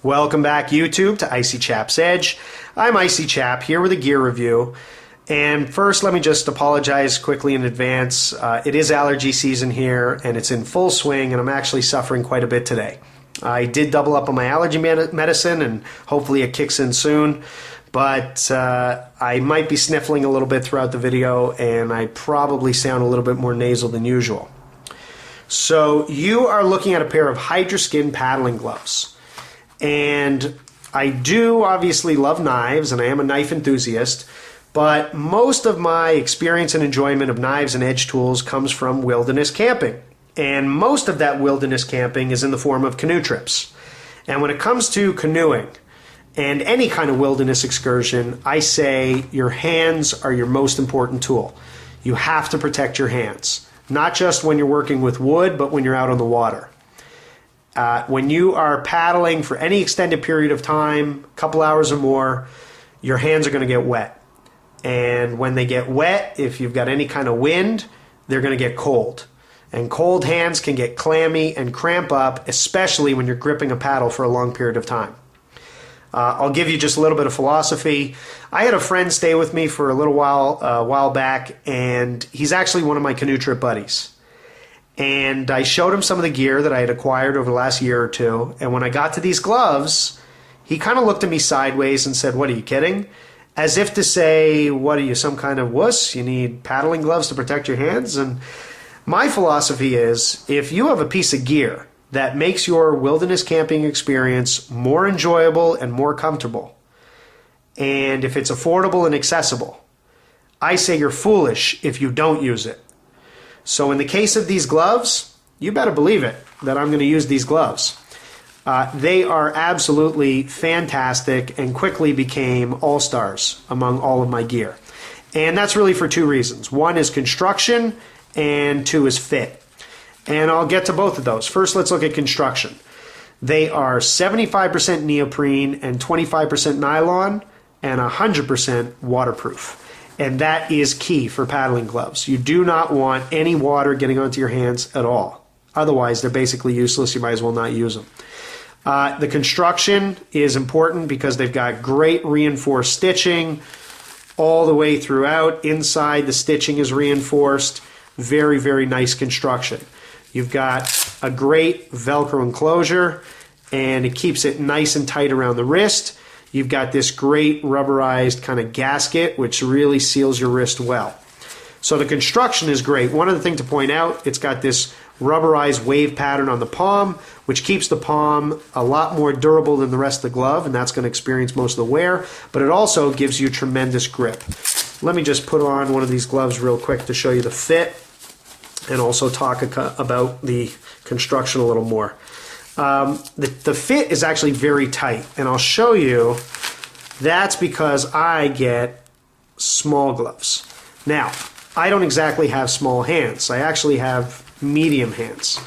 Welcome back, YouTube, to Icy Chap's Edge. I'm Icy Chap, here with a gear review. And first, let me just apologize quickly in advance. It is allergy season here, and it's in full swing, and I'm actually suffering quite a bit today. I did double up on my allergy medicine, and hopefully it kicks in soon. But I might be sniffling a little bit throughout the video, and I probably sound a little bit more nasal than usual. So you are looking at a pair of Hydroskin paddling gloves. And I do obviously love knives, and I am a knife enthusiast, but most of my experience and enjoyment of knives and edge tools comes from wilderness camping. And most of that wilderness camping is in the form of canoe trips. And when it comes to canoeing and any kind of wilderness excursion, I say your hands are your most important tool. You have to protect your hands, not just when you're working with wood, but when you're out on the water. When you are paddling for any extended period of time, a couple hours or more, your hands are going to get wet. And when they get wet, if you've got any kind of wind, they're going to get cold. And cold hands can get clammy and cramp up, especially when you're gripping a paddle for a long period of time. I'll give you just a little bit of philosophy. I had a friend stay with me for a little while back, and he's actually one of my canoe trip buddies. And I showed him some of the gear that I had acquired over the last year or two. And when I got to these gloves, he kind of looked at me sideways and said, "What, are you kidding?" As if to say, "What, are you, some kind of wuss? You need paddling gloves to protect your hands?" And my philosophy is, if you have a piece of gear that makes your wilderness camping experience more enjoyable and more comfortable, and if it's affordable and accessible, I say you're foolish if you don't use it. So in the case of these gloves, you better believe it that I'm going to use these gloves. They are absolutely fantastic and quickly became all-stars among all of my gear. And that's really for two reasons. One is construction, and two is fit. And I'll get to both of those. First, let's look at construction. They are 75% neoprene and 25% nylon and 100% waterproof. And that is key for paddling gloves. You do not want any water getting onto your hands at all. Otherwise, they're basically useless. You might as well not use them. The construction is important because they've got great reinforced stitching all the way throughout. Inside, the stitching is reinforced. Very, very nice construction. You've got a great velcro enclosure, and it keeps it nice and tight around the wrist. You've got this great rubberized kind of gasket, which really seals your wrist well. So the construction is great. One other thing to point out, it's got this rubberized wave pattern on the palm, which keeps the palm a lot more durable than the rest of the glove, and that's going to experience most of the wear, but it also gives you tremendous grip. Let me just put on one of these gloves real quick to show you the fit and also talk about the construction a little more. The fit is actually very tight, and I'll show you that's because I get small gloves. Now, I don't exactly have small hands. I actually have medium hands,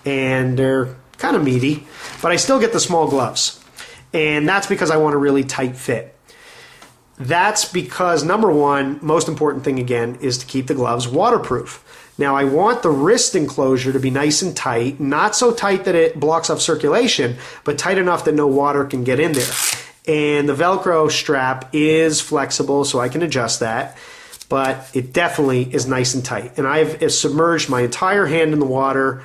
and they're kind of meaty, but I still get the small gloves, and that's because I want a really tight fit. That's because, number one, most important thing again is to keep the gloves waterproof. Now, I want the wrist enclosure to be nice and tight, not so tight that it blocks off circulation, but tight enough that no water can get in there. And the Velcro strap is flexible, so I can adjust that, but it definitely is nice and tight. And I've submerged my entire hand in the water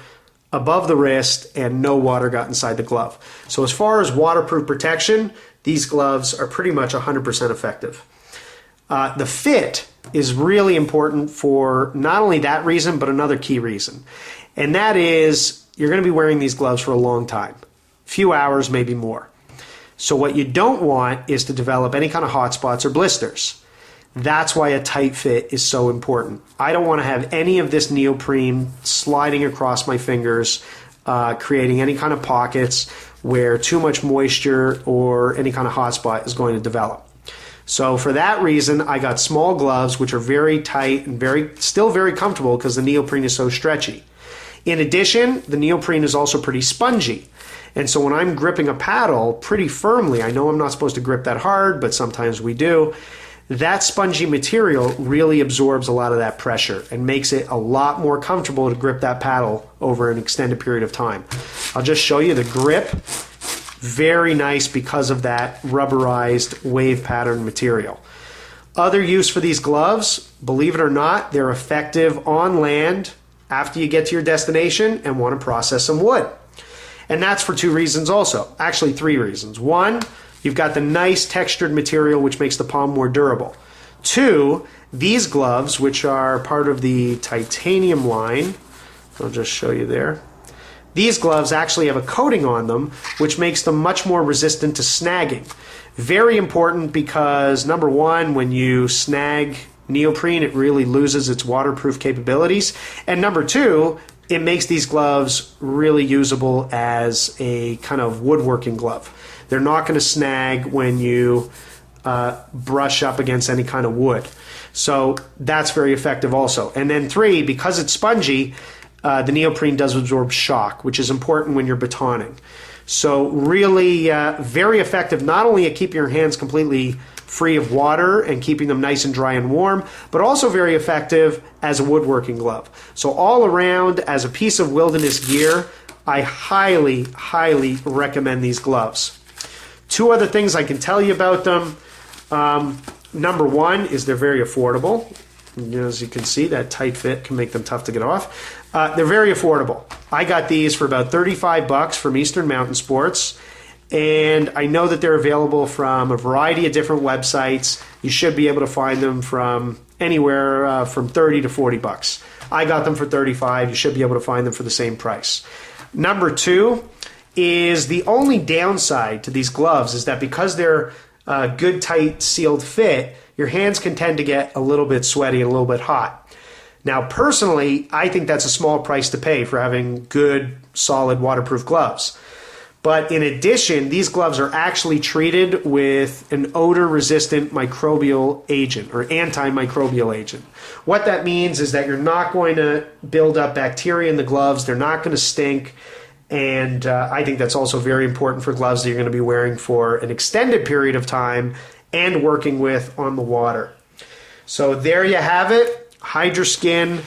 above the wrist, and no water got inside the glove. So as far as waterproof protection, these gloves are pretty much 100% effective. The fit is really important for not only that reason, but another key reason. And that is, you're going to be wearing these gloves for a long time. A few hours, maybe more. So what you don't want is to develop any kind of hot spots or blisters. That's why a tight fit is so important. I don't want to have any of this neoprene sliding across my fingers, creating any kind of pockets where too much moisture or any kind of hot spot is going to develop. So for that reason, I got small gloves, which are very tight and still very comfortable because the neoprene is so stretchy. In addition, the neoprene is also pretty spongy. And so when I'm gripping a paddle pretty firmly, I know I'm not supposed to grip that hard, but sometimes we do, that spongy material really absorbs a lot of that pressure and makes it a lot more comfortable to grip that paddle over an extended period of time. I'll just show you the grip. Very nice because of that rubberized wave pattern material. Other use for these gloves, believe it or not, they're effective on land after you get to your destination and want to process some wood. And that's for 2 reasons also. Actually 3 reasons. 1, you've got the nice textured material which makes the palm more durable. 2, these gloves, which are part of the Titanium line, I'll just show you there. These gloves actually have a coating on them which makes them much more resistant to snagging. Very important because, number 1, when you snag neoprene, it really loses its waterproof capabilities. And number 2, it makes these gloves really usable as a kind of woodworking glove. They're not going to snag when you brush up against any kind of wood. So that's very effective also. And then 3, because it's spongy, the neoprene does absorb shock, which is important when you're batoning. So really very effective, not only at keeping your hands completely free of water and keeping them nice and dry and warm, but also very effective as a woodworking glove. So all around, as a piece of wilderness gear, I highly, highly recommend these gloves. 2 other things I can tell you about them. Number 1 is they're very affordable. As you can see, that tight fit can make them tough to get off. They're very affordable. I got these for about $35 from Eastern Mountain Sports, and I know that they're available from a variety of different websites. You should be able to find them from anywhere from $30 to $40. I got them for $35. You should be able to find them for the same price. Number 2 is the only downside to these gloves is that because they're good, tight, sealed fit, your hands can tend to get a little bit sweaty and a little bit hot. Now, personally, I think that's a small price to pay for having good, solid, waterproof gloves. But in addition, these gloves are actually treated with an odor-resistant microbial agent or antimicrobial agent. What that means is that you're not going to build up bacteria in the gloves. They're not going to stink. And I think that's also very important for gloves that you're going to be wearing for an extended period of time and working with on the water. So there you have it. Hydroskin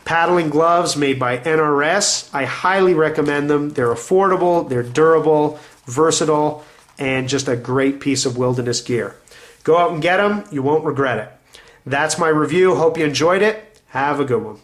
paddling gloves made by NRS. I highly recommend them. They're affordable, they're durable, versatile, and just a great piece of wilderness gear. Go out and get them. You won't regret it. That's my review. Hope you enjoyed it. Have a good one.